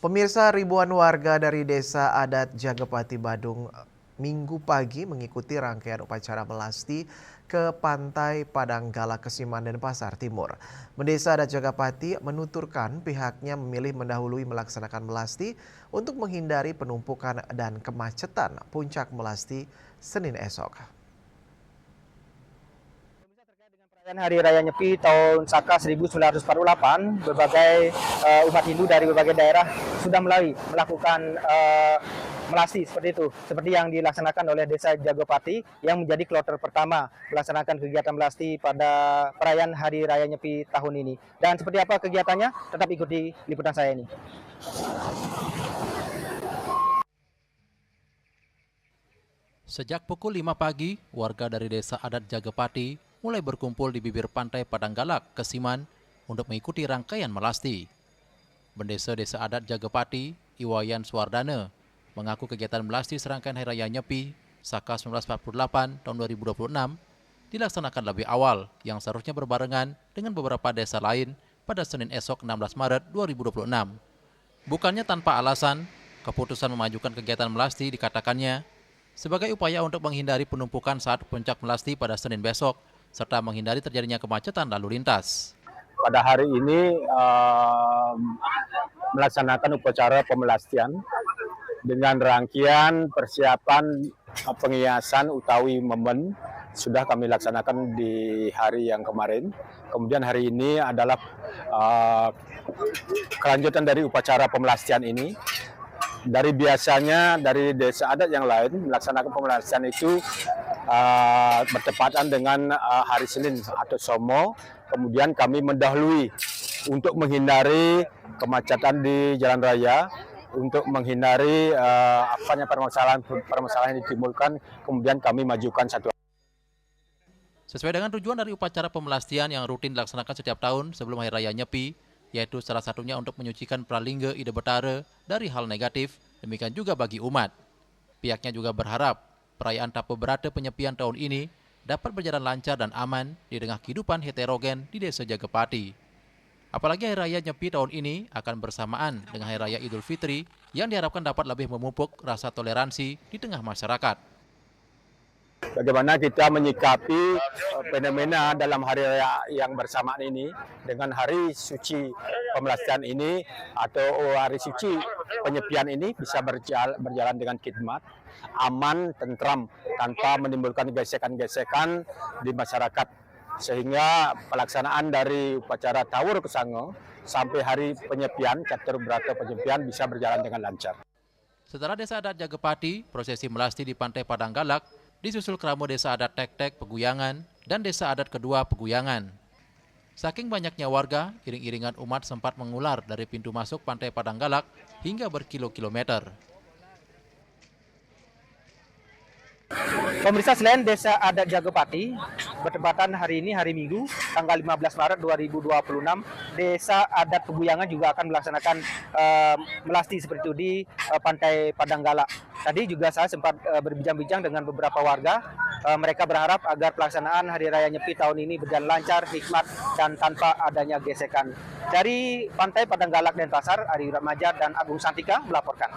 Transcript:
Pemirsa, ribuan warga dari Desa Adat Jagapati Badung Minggu pagi mengikuti rangkaian upacara melasti ke Pantai Padanggala Kesiman Denpasar Timur. Desa Adat Jagapati menuturkan pihaknya memilih mendahului melaksanakan melasti untuk menghindari penumpukan dan kemacetan puncak melasti Senin esok. Perayaan Hari Raya Nyepi tahun Saka 1948, berbagai umat Hindu dari berbagai daerah sudah mulai melakukan melasti seperti itu, seperti yang dilaksanakan oleh Desa Jagopati yang menjadi kloter pertama melaksanakan kegiatan melasti pada perayaan Hari Raya Nyepi tahun ini. Dan seperti apa kegiatannya? Tetap ikuti liputan saya ini. Sejak pukul 5 pagi, warga dari Desa Adat Jagapati mulai berkumpul di bibir pantai Padanggalak, Kesiman untuk mengikuti rangkaian melasti. Bendesa Desa Adat Jagapati, Iwayan Swardana, mengaku kegiatan melasti serangkaian Hari Raya Nyepi Saka 1948 tahun 2026 dilaksanakan lebih awal yang seharusnya berbarengan dengan beberapa desa lain pada Senin esok 16 Maret 2026. Bukannya tanpa alasan, keputusan memajukan kegiatan melasti dikatakannya sebagai upaya untuk menghindari penumpukan saat puncak melasti pada Senin besok, serta menghindari terjadinya kemacetan lalu lintas. Pada hari ini melaksanakan upacara pemelastian dengan rangkaian persiapan penghiasan utawi memen sudah kami laksanakan di hari yang kemarin. Kemudian hari ini adalah kelanjutan dari upacara pemelastian ini. Dari biasanya dari desa adat yang lain melaksanakan pemelastian itu bertepatan dengan hari Senin atau Somo. Kemudian kami mendahului untuk menghindari kemacetan di jalan raya, untuk menghindari permasalahan yang ditimbulkan. Kemudian kami majukan satu. Sesuai dengan tujuan dari upacara pemelastian yang rutin dilaksanakan setiap tahun sebelum Hari Raya Nyepi, yaitu salah satunya untuk menyucikan Pralingga Ida Betara dari hal negatif, demikian juga bagi umat. Pihaknya juga berharap perayaan Tape Berata Penyepian tahun ini dapat berjalan lancar dan aman di tengah kehidupan heterogen di Desa Jagapati. Apalagi Hari Raya Nyepi tahun ini akan bersamaan dengan Hari Raya Idul Fitri yang diharapkan dapat lebih memupuk rasa toleransi di tengah masyarakat. Bagaimana kita menyikapi fenomena dalam hari raya yang bersamaan ini dengan hari suci pemelastian ini atau hari suci penyepian ini bisa berjalan dengan khidmat, aman, tentram, tanpa menimbulkan gesekan-gesekan di masyarakat. Sehingga pelaksanaan dari upacara Tawur Kesango sampai hari penyepian, Catur Berata Penyepian bisa berjalan dengan lancar. Setelah Desa Adat Jagapati, prosesi melasti di Pantai Padanggalak disusul keramo Desa Adat Tek-Tek Peguyangan dan Desa Adat Kedua Peguyangan. Saking banyaknya warga, iring-iringan umat sempat mengular dari pintu masuk Pantai Padanggalak hingga berkilo-kilometer. Pemirsa, selain Desa Adat Jagopati, bertepatan hari ini hari Minggu, tanggal 15 Maret 2026, Desa Adat Peguyangan juga akan melaksanakan melasti seperti itu di Pantai Padanggala. Tadi juga saya sempat berbincang-bincang dengan beberapa warga. Mereka berharap agar pelaksanaan Hari Raya Nyepi tahun ini berjalan lancar, hikmat, dan tanpa adanya gesekan. Dari Pantai Padanggalak Denpasar, Ari Ratmaja dan Agung Santika melaporkan.